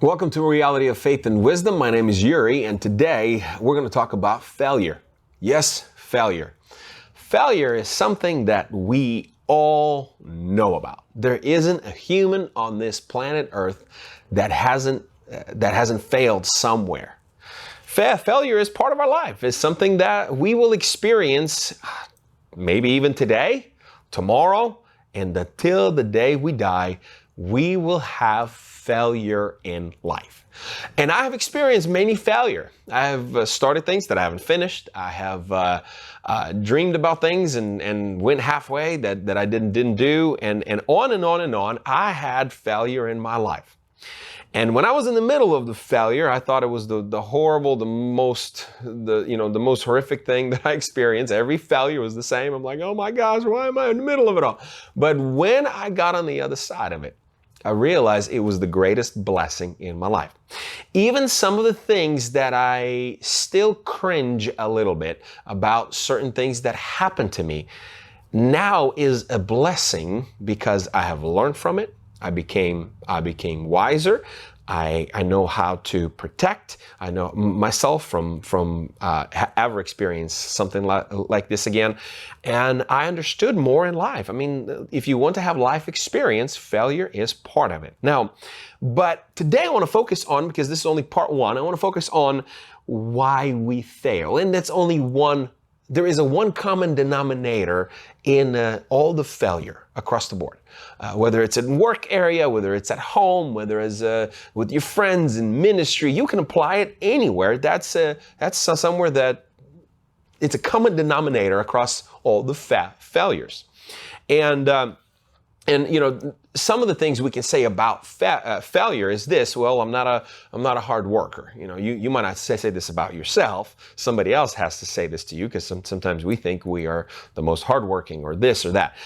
Welcome to A Reality of Faith and Wisdom. My name is Yuri, and today we're going to talk about failure. Yes, failure. Failure is something that we all know about. There isn't a human on this planet Earth that hasn't failed somewhere. Failure is part of our life. It's something that we will experience maybe even today, tomorrow, and until the day we die. We will have failure in life. And I have experienced many failure. I have started things that I haven't finished. I have dreamed about things and went halfway that I didn't do, and on and on and on. I had failure in my life. And when I was in the middle of the failure, I thought it was the horrible, the most horrific thing that I experienced. Every failure was the same. I'm like, oh my gosh, why am I in the middle of it all? But when I got on the other side of it, I realized it was the greatest blessing in my life. Even some of the things that I still cringe a little bit about, certain things that happened to me, now is a blessing because I have learned from it. I became wiser. I know how to protect. I know myself from ever experience something like this again. And I understood more in life. I mean, if you want to have life experience, failure is part of it. Now, but today I want to focus on, because this is only part one, I want to focus on why we fail. And that's only one. There is one common denominator in all the failure across the board. Whether it's in work area, whether it's at home, whether it's with your friends in ministry, you can apply it anywhere. That's somewhere that it's a common denominator across all the failures. And you know, some of the things we can say about failure is this: well, I'm not a hard worker. You know, you might not say this about yourself. Somebody else has to say this to you, because sometimes we think we are the most hardworking, or this or that,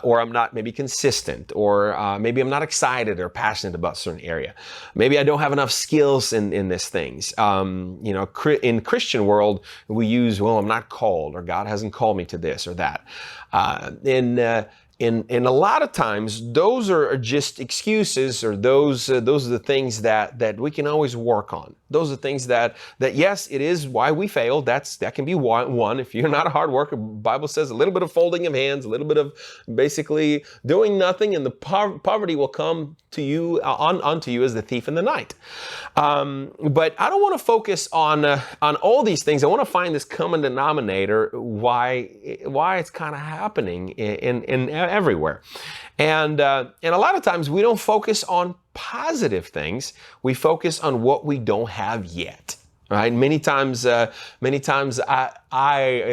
or I'm not maybe consistent, or maybe I'm not excited or passionate about a certain area. Maybe I don't have enough skills in these things. You know, in Christian world, we use, well, I'm not called, or God hasn't called me to this or that. And a lot of times, those are just excuses, or those are the things that we can always work on. Those are things that yes, it is why we fail. That can be one. If you're not a hard worker, the Bible says a little bit of folding of hands, a little bit of basically doing nothing, and the poverty will come to you onto you as the thief in the night. But I don't want to focus on all these things. I want to find this common denominator, why it's kind of happening in everywhere. And a lot of times we don't focus on positive things. We focus on what we don't have yet. Right? Many times I in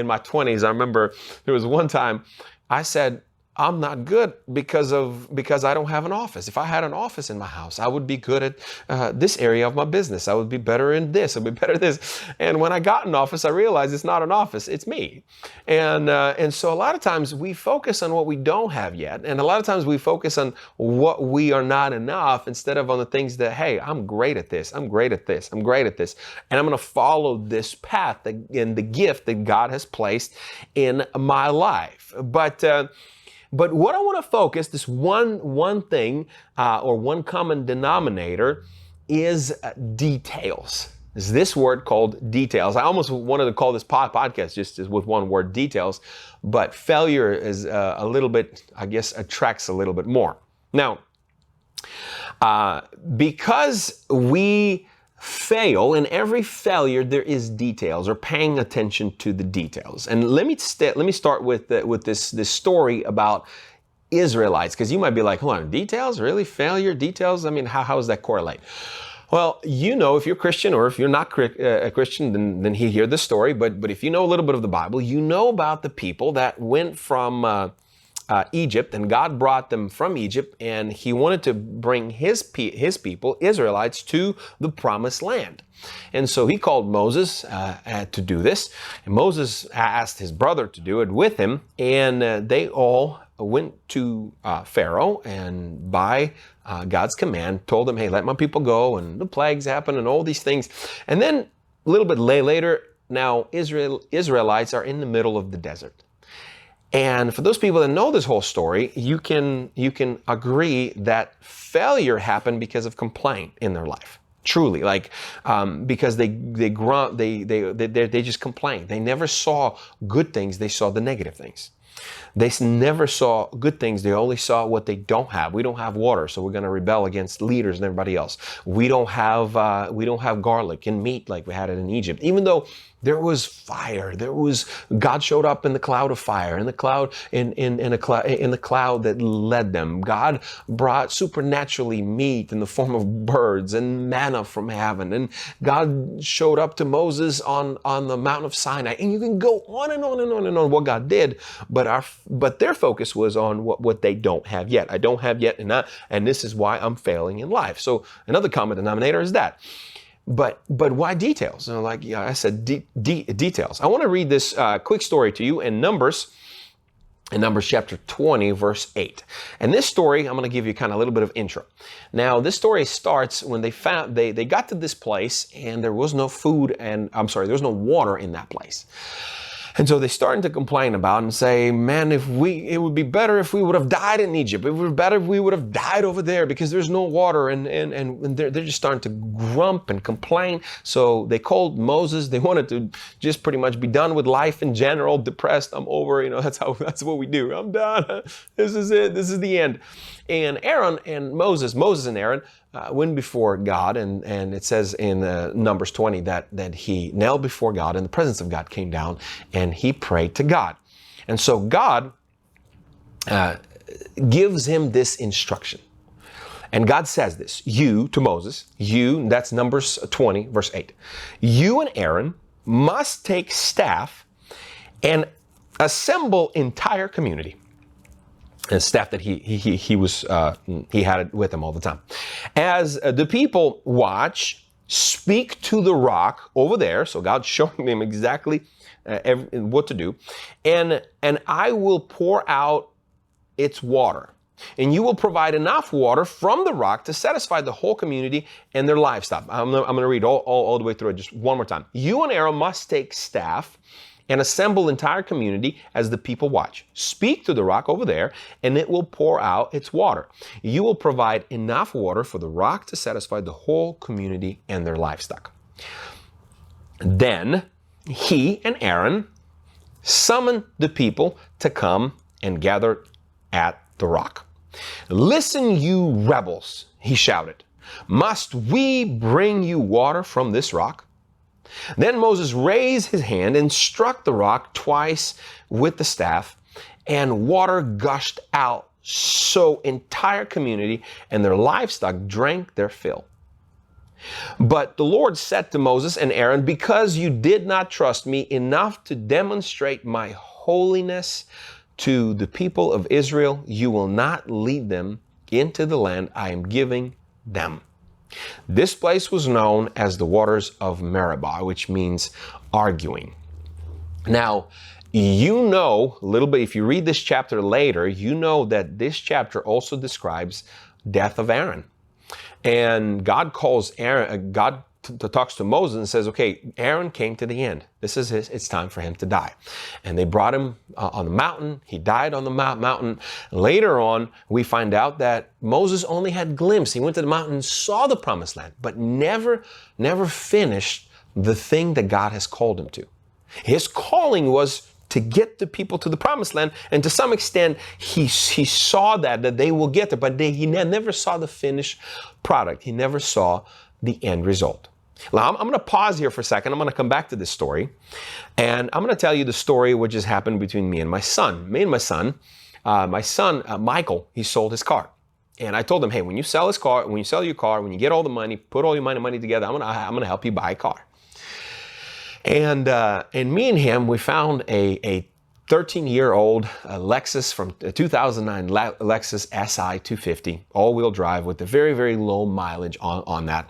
my 20s, I remember there was one time I said, I'm not good because I don't have an office. If I had an office in my house, I would be good at this area of my business. I would be better in this. I'd be better at this. And when I got an office, I realized it's not an office, it's me. And so a lot of times we focus on what we don't have yet. And a lot of times we focus on what we are not enough, instead of on the things that, hey, I'm great at this. I'm great at this. I'm great at this. And I'm going to follow this path and the gift that God has placed in my life. But what I want to focus, this one thing, or one common denominator, is details. Is this word called details? I almost wanted to call this podcast just with one word, details, but failure is a little bit, I guess, attracts a little bit more. Now, because we fail, in every failure there is details, or paying attention to the details. And let me start with this story about Israelites, because you might be like, hold on, details? Really? Failure? Details? I mean, how does that correlate? Well, you know, if you're Christian, or if you're not a Christian, then you hear the story. But if you know a little bit of the Bible, you know about the people that went from Egypt, and God brought them from Egypt, and he wanted to bring his people, Israelites, to the promised land. And so he called Moses to do this. And Moses asked his brother to do it with him, and they all went to Pharaoh, and by God's command told him, hey, let my people go, and the plagues happen and all these things. And then a little bit later, now Israelites are in the middle of the desert. And for those people that know this whole story, you can agree that failure happened because of complaint in their life. Truly, like because they just complained. They never saw good things. They saw the negative things. They never saw good things. They only saw what they don't have. We don't have water, so we're going to rebel against leaders and everybody else. We don't have garlic and meat like we had it in Egypt. Even though there was fire, God showed up in the cloud of fire, in the cloud in the cloud that led them. God brought supernaturally meat in the form of birds and manna from heaven, and God showed up to Moses on the mountain of Sinai. And you can go on and on and on and on what God did, but their focus was on what they don't have yet. I don't have yet, and this is why I'm failing in life. So another common denominator is that. But why details? Like I said, details. I want to read this quick story to you in Numbers chapter 20, verse 8. And this story, I'm going to give you kind of a little bit of intro. Now, this story starts when they got to this place and there was no food there was no water in that place. And so they started to complain about it and say, man, it would be better if we would have died in Egypt. It would be better if we would have died over there because there's no water. And they're just starting to grump and complain. So they called Moses. They wanted to just pretty much be done with life in general, depressed. I'm over, that's what we do. I'm done. This is it. This is the end. And Aaron and Moses and Aaron went before God, and it says in Numbers 20 that he knelt before God, and the presence of God came down, and he prayed to God. And so God gives him this instruction. And God says this, you, to Moses, that's Numbers 20, verse 8. You and Aaron must take staff and assemble entire community. And staff that he had it with him all the time. As the people watch, speak to the rock over there. So God's showing them exactly what to do. And I will pour out its water. And you will provide enough water from the rock to satisfy the whole community and their livestock. I'm going to read all the way through it just one more time. You and Aaron must take staff and assemble entire community as the people watch. Speak to the rock over there, and it will pour out its water. You will provide enough water for the rock to satisfy the whole community and their livestock. Then he and Aaron summoned the people to come and gather at the rock. Listen, you rebels, he shouted. Must we bring you water from this rock? Then Moses raised his hand and struck the rock twice with the staff, and water gushed out, so entire community and their livestock drank their fill. But the Lord said to Moses and Aaron, because you did not trust me enough to demonstrate my holiness to the people of Israel, you will not lead them into the land I am giving them. This place was known as the waters of Meribah, which means arguing. Now, you know a little bit, if you read this chapter later, you know that this chapter also describes death of Aaron. And God calls Aaron, God talks to Moses and says, okay, Aaron came to the end. It's time for him to die. And they brought him on the mountain. He died on the mountain. Later on, we find out that Moses only had glimpse. He went to the mountain and saw the promised land, but never finished the thing that God has called him to. His calling was to get the people to the promised land. And to some extent, he saw that they will get there, but he never saw the finished product. He never saw the end result. Now, I'm going to pause here for a second. I'm going to come back to this story. And I'm going to tell you the story which has happened between me and my son. Michael, he sold his car. And I told him, hey, when you sell your car, when you get all the money, put all your money together, I'm going to help you buy a car. And me and him, we found a 13-year-old Lexus from 2009 Lexus SI 250, all-wheel drive with a very, very low mileage on that,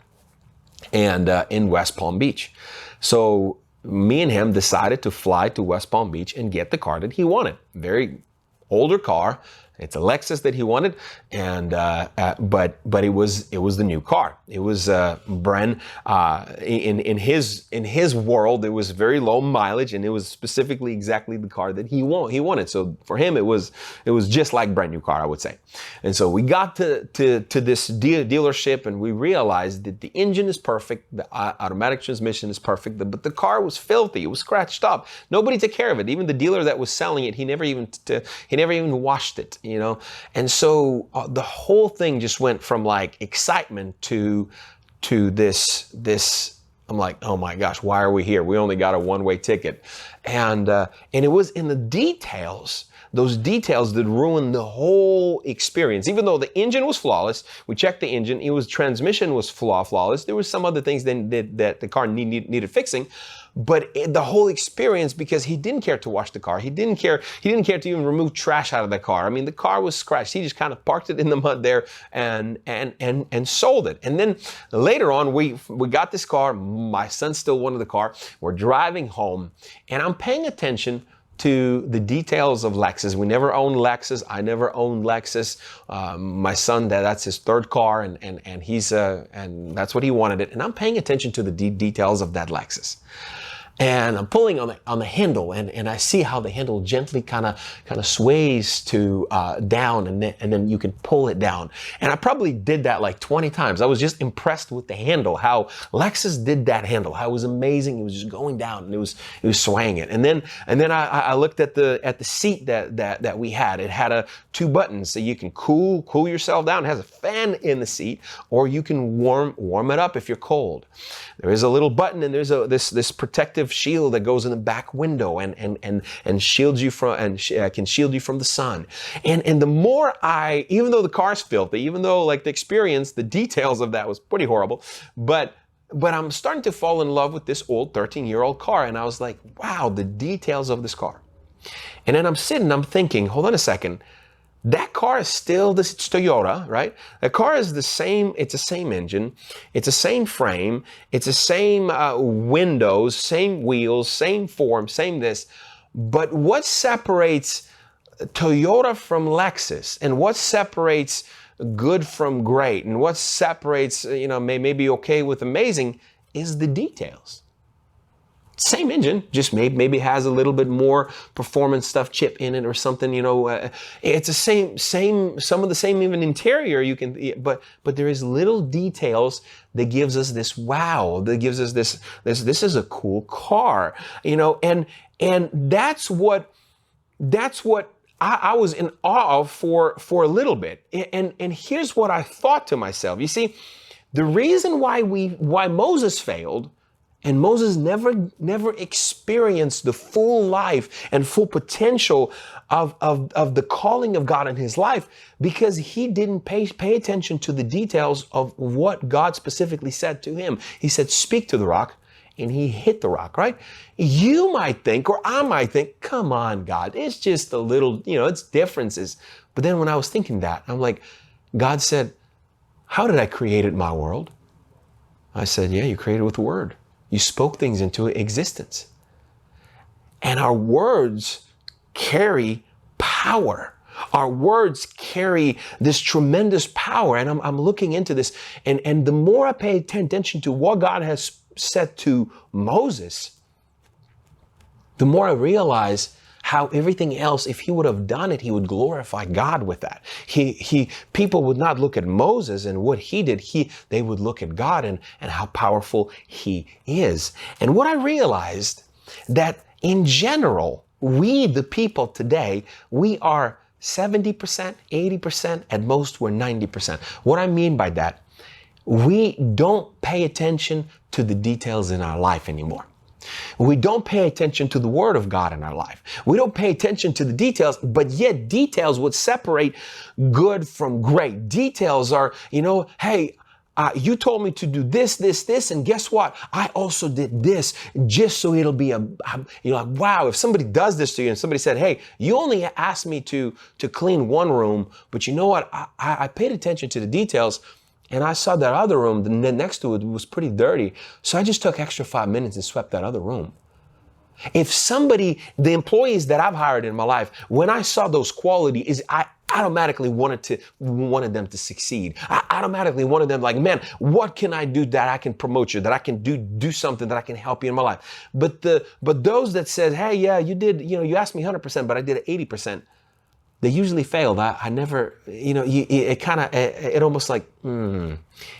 and in West Palm Beach. So me and him decided to fly to West Palm Beach and get the car that he wanted. Very older car, It's a Lexus that he wanted, and but it was the new car. It was brand in his world. It was very low mileage, and it was specifically exactly the car that he wanted. So for him, it was just like brand new car, I would say. And so we got to this dealership, and we realized that the engine is perfect, the automatic transmission is perfect, but the car was filthy. It was scratched up. Nobody took care of it. Even the dealer that was selling it, he never even washed it. And so the whole thing just went from like excitement to this. I'm like, oh my gosh, why are we here? We only got a one-way ticket, and it was in the details. Those details that ruined the whole experience. Even though the engine was flawless, we checked the engine. Transmission was flawless. There were some other things that the car needed fixing. But the whole experience, because he didn't care to wash the car. He didn't care to even remove trash out of the car. I mean, the car was scratched. He just kind of parked it in the mud there and sold it. And then later on, we got this car. My son still wanted the car. We're driving home, and I'm paying attention to the details of Lexus. We never owned Lexus. I never owned Lexus. My son, that's his third car, and he's and that's what he wanted it. And I'm paying attention to the details of that Lexus. And I'm pulling on the handle, and I see how the handle gently kind of sways to down, and then you can pull it down. And I probably did that like 20 times. I was just impressed with the handle, how Lexus did that handle, how it was amazing. It was just going down, and it was swaying it. And then I looked at the seat that we had. It had two buttons, so you can cool yourself down. It has a fan in the seat, or you can warm it up if you're cold. There is a little button, and there's this protective shield that goes in the back window and shields you from can shield you from the sun. And the more even though the car's filthy, even though like the experience, the details of that was pretty horrible, but I'm starting to fall in love with this old 13-year-old car, and I was like, wow, the details of this car. And then I'm thinking, hold on a second. That car is still it's Toyota, right? The car is the same. It's the same engine. It's the same frame. It's the same windows, same wheels, same form, same this. But what separates Toyota from Lexus, and what separates good from great, and what separates, maybe okay with amazing, is the details. Same engine, just maybe has a little bit more performance stuff chip in it or something, it's the same, some of the same even interior but there is little details that gives us this wow, that gives us this is a cool car, and that's what I was in awe of for a little bit. And here's what I thought to myself. You see, the reason why Moses failed, and Moses never experienced the full life and full potential of the calling of God in his life, because he didn't pay attention to the details of what God specifically said to him. He said, speak to the rock, and he hit the rock, right? You might think, or I might think, come on, God, it's just a little, it's differences. But then when I was thinking that, I'm like, God said, how did I create it in my world? I said, yeah, you created it with the word. You spoke things into existence. And our words carry power. Our words carry this tremendous power. And I'm looking into this. And the more I pay attention to what God has said to Moses, the more I realize how everything else, if he would have done it, he would glorify God with that. People would not look at Moses and what he did. They would look at God and how powerful he is. And what I realized, that in general, we, the people today, we are 70%, 80%, at most we're 90%. What I mean by that, we don't pay attention to the details in our life anymore. We don't pay attention to the word of God in our life. We don't pay attention to the details, but yet details would separate good from great. Details are, hey, you told me to do this, and guess what? I also did this, just so it'll be wow, if somebody does this to you and somebody said, hey, you only asked me to clean one room, but you know what? I paid attention to the details. And I saw that other room, the next to it, was pretty dirty. So I just took extra 5 minutes and swept that other room. If the employees that I've hired in my life, when I saw those qualities, I automatically wanted them to succeed. I automatically wanted them like, man, what can I do that I can promote you, that I can do something that I can help you in my life? But those that said, hey, yeah, you did, you asked me 100%, but I did it 80%. They usually failed. I never, it almost like,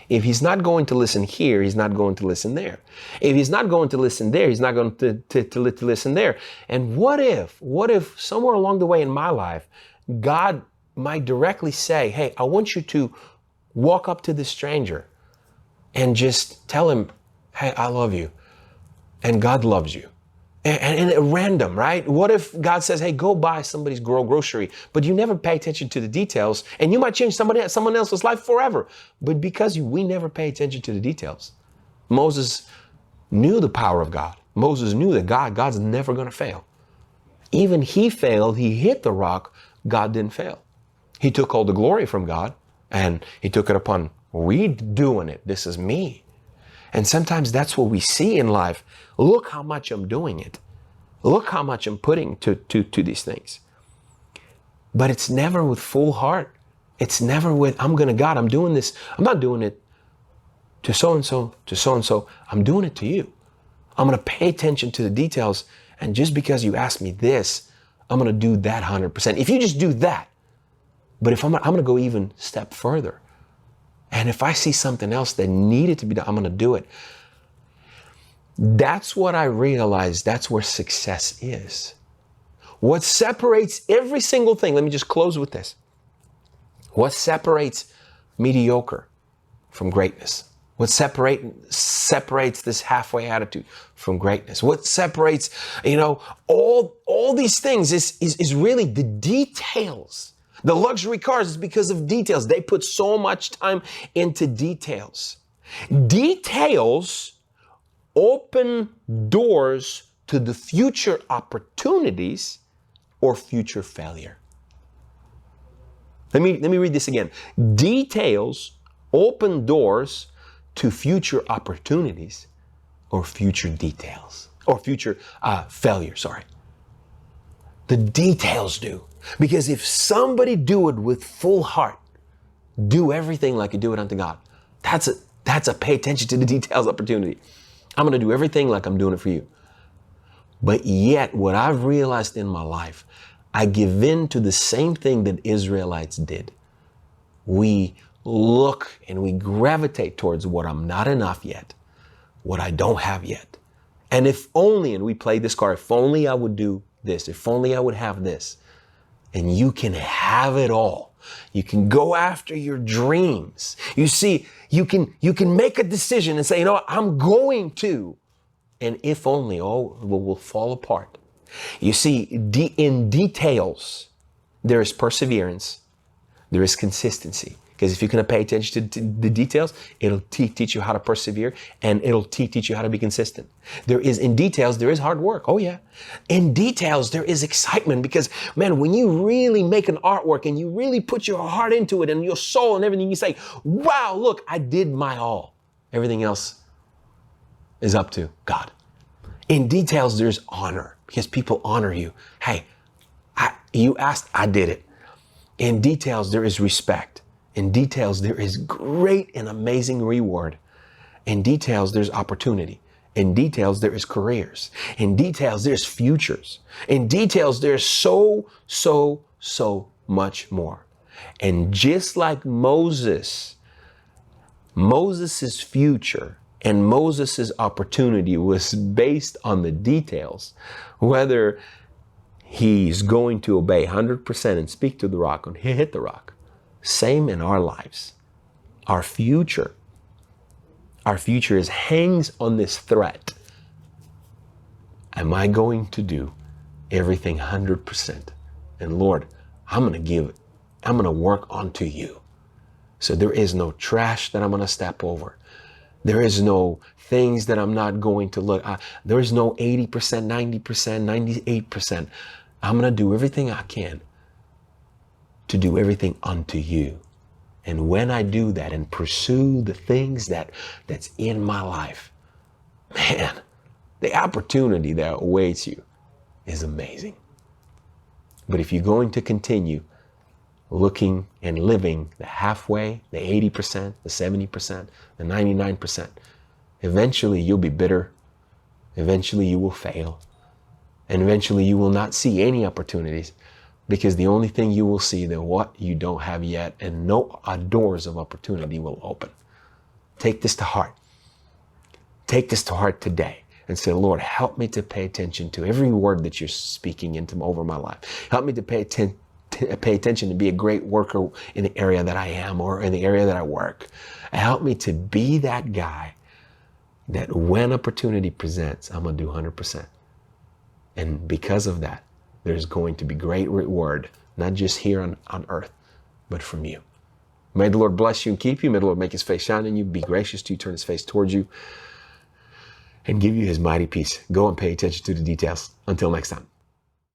if he's not going to listen here, he's not going to listen there. If he's not going to listen there, he's not going to listen there. And what if somewhere along the way in my life, God might directly say, hey, I want you to walk up to this stranger and just tell him, hey, I love you. And God loves you. And at random, right? What if God says, hey, go buy somebody's grocery, but you never pay attention to the details, and you might change someone else's life forever. But because we never pay attention to the details. Moses knew the power of God. Moses knew that God's never going to fail. Even he failed. He hit the rock. God didn't fail. He took all the glory from God, and he took it upon, we doing it. This is me. And sometimes that's what we see in life. Look how much I'm doing it. Look how much I'm putting to these things. But it's never with full heart. It's never with, I'm doing this. I'm not doing it to so-and-so, to so-and-so. I'm doing it to you. I'm going to pay attention to the details. And just because you asked me this, I'm going to do that 100%. If you just do that, but if I'm going to go even step further. And if I see something else that needed to be done, I'm going to do it. That's what I realized. That's where success is. What separates every single thing, let me just close with this. What separates mediocre from greatness? What separates this halfway attitude from greatness? What separates, all these things is really the details. The luxury cars is because of details. They put so much time into details. Details open doors to the future opportunities or future failure. Let me read this again. Details open doors to future opportunities or future details or future failure, sorry. The details do. Because if somebody do it with full heart, do everything like you do it unto God, that's a pay attention to the details opportunity. I'm going to do everything like I'm doing it for you. But yet what I've realized in my life, I give in to the same thing that Israelites did. We look and we gravitate towards what I'm not enough yet, what I don't have yet. And if only, and we play this card, if only I would do this, if only I would have this. And you can have it all. You can go after your dreams. You see, you can make a decision and say, what, I'm going to. And if only, all will fall apart. You see, in details, there is perseverance. There is consistency. Because if you're going to pay attention to the details, it'll teach you how to persevere, and it'll teach you how to be consistent. In details, there is hard work. Oh yeah. In details, there is excitement because, man, when you really make an artwork and you really put your heart into it and your soul and everything, you say, wow, look, I did my all. Everything else is up to God. In details, there's honor because people honor you. Hey, you asked, I did it. In details, there is respect. In details, there is great and amazing reward. In details, there's opportunity. In details, there is careers. In details, there's futures. In details, there's so much more. And just like Moses's future and Moses's opportunity was based on the details, whether he's going to obey 100% and speak to the rock and hit the rock. Same in our lives. Our future hangs on this thread. Am I going to do everything 100%? And Lord, I'm going to work onto you. So there is no trash that I'm going to step over. There is no things that I'm not going to look. There is no 80%, 90%, 98%. I'm going to do everything I can to do everything unto you. And when I do that and pursue the things that's in my life, man, the opportunity that awaits you is amazing. But if you're going to continue looking and living the halfway, the 80%, the 70%, the 99%, eventually you'll be bitter. Eventually you will fail. And eventually you will not see any opportunities, because the only thing you will see is what you don't have yet, and no doors of opportunity will open. Take this to heart. Take this to heart today and say, Lord, help me to pay attention to every word that you're speaking over my life. Help me to pay attention to be a great worker in the area that I am or in the area that I work. Help me to be that guy that when opportunity presents, I'm going to do 100%. And because of that, there's going to be great reward, not just here on earth, but from you. May the Lord bless you and keep you. May the Lord make his face shine on you, be gracious to you, turn his face towards you, and give you his mighty peace. Go and pay attention to the details. Until next time.